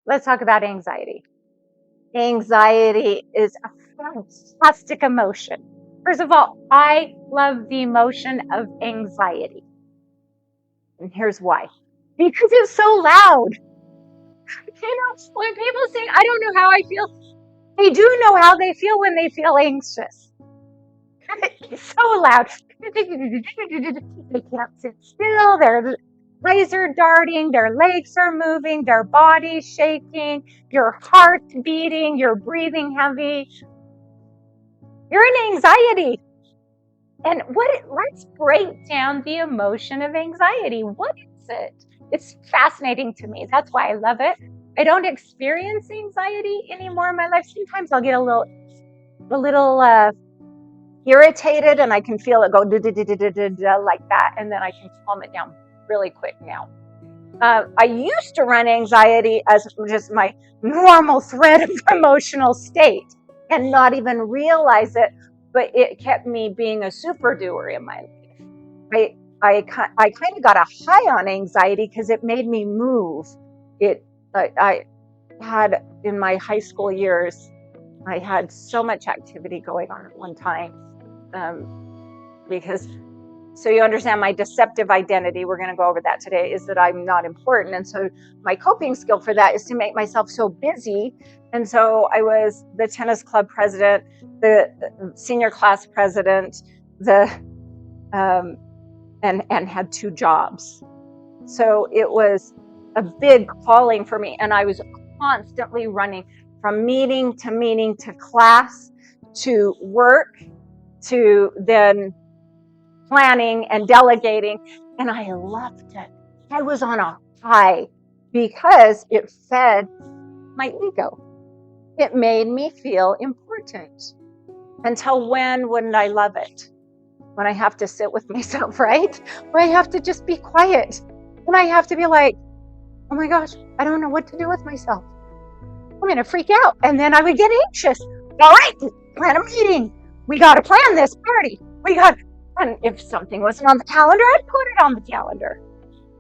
Let's talk about anxiety. Anxiety is a fantastic emotion. First of all, I love the emotion of anxiety. And here's why. Because it's so loud. When people say, I don't know how I feel, they do know how they feel when they feel anxious. It's so loud. They can't sit still. Their eyes are darting. Their legs are moving. Their body's shaking. Your heart's beating. You're breathing heavy. You're in anxiety. And let's break down the emotion of anxiety. What is it? It's fascinating to me. That's why I love it. I don't experience anxiety anymore in my life. Sometimes I'll get a little irritated and I can feel it go like that. And then I can calm it down really quick now. I used to run anxiety as just my normal thread of emotional state and not even realize it, but it kept me being a super doer in my life. I kind of got a high on anxiety because it made me move. I had in my high school years, I had so much activity going on at one time because so you understand my deceptive identity, we're going to go over that today, is that I'm not important. And so my coping skill for that is to make myself so busy. And so I was the tennis club president, the senior class president, and had 2 jobs. So it was a big calling for me. And I was constantly running from meeting to class to work to then planning and delegating, and I loved it. I was on a high because it fed my ego. It made me feel important. Until when wouldn't I love it? When I have to sit with myself, right? When I have to just be quiet. When I have to be like, oh my gosh, I don't know what to do with myself. I'm going to freak out. And then I would get anxious. All right, plan a meeting. We got to plan this party. And if something wasn't on the calendar, I'd put it on the calendar.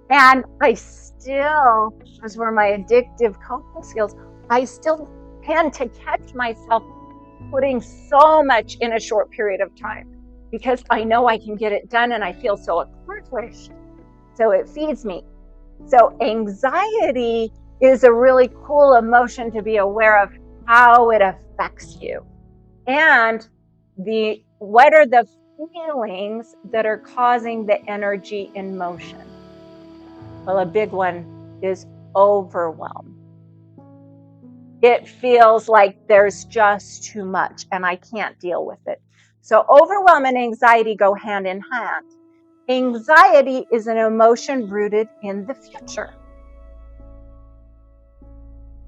And those were my addictive coping skills. I still tend to catch myself putting so much in a short period of time because I know I can get it done and I feel so accomplished. So it feeds me. So anxiety is a really cool emotion to be aware of how it affects you. And what are the feelings that are causing the energy in motion? Well, a big one is overwhelm. It feels like there's just too much and I can't deal with it. So overwhelm and anxiety go hand in hand. Anxiety is an emotion rooted in the future,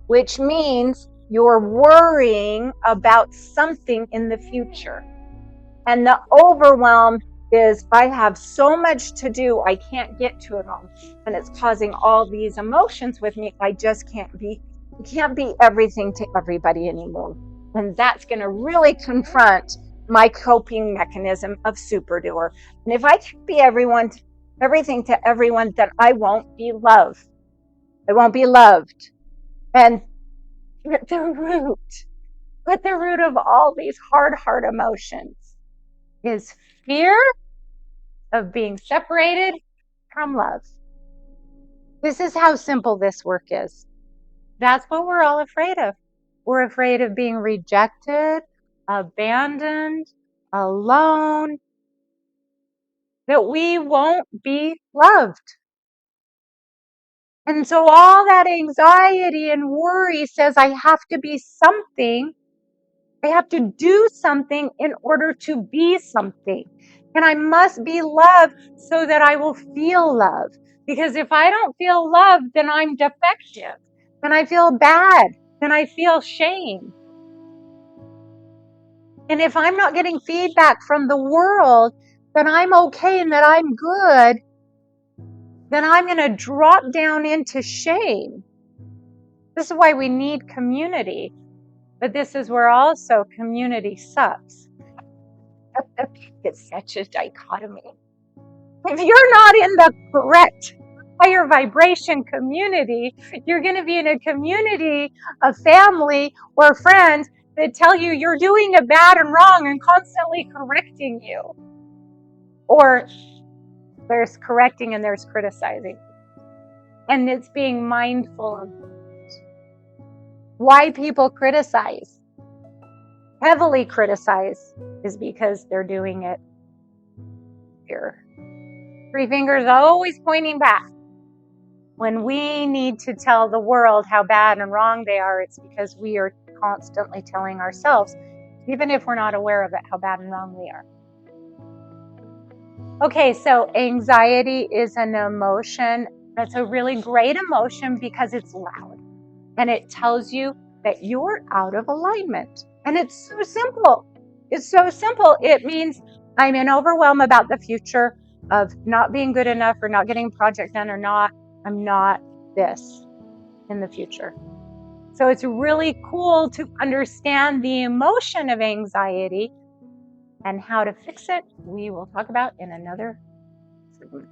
which means you're worrying about something in the future. And the overwhelm is I have so much to do, I can't get to it all. And it's causing all these emotions with me. I just can't be everything to everybody anymore. And that's going to really confront my coping mechanism of super doer. And if I can't be everything to everyone, then I won't be loved. I won't be loved. And the root of all these hard emotions is fear of being separated from love. This is how simple this work is. That's what we're all afraid of. We're afraid of being rejected, abandoned, alone, that we won't be loved. And so all that anxiety and worry says I have to be something. I have to do something in order to be something. And I must be loved so that I will feel love. Because if I don't feel love, then I'm defective. Then I feel bad. Then I feel shame. And if I'm not getting feedback from the world that I'm okay and that I'm good, then I'm going to drop down into shame. This is why we need community. But this is where also community sucks. It's such a dichotomy. If you're not in the correct higher vibration community. You're going to be in a community of family or friends that tell you you're doing it bad and wrong and constantly correcting you. Or there's correcting and there's criticizing. And it's being mindful of why people criticize, heavily criticize, is because they're doing it here. Three fingers always pointing back. When we need to tell the world how bad and wrong they are, it's because we are constantly telling ourselves, even if we're not aware of it, how bad and wrong we are. Okay, so anxiety is an emotion. That's a really great emotion because it's loud. And it tells you that you're out of alignment. And it's so simple. It's so simple. It means I'm in overwhelm about the future of not being good enough or not getting a project done or not. I'm not this in the future. So it's really cool to understand the emotion of anxiety and how to fix it. We will talk about in another segment.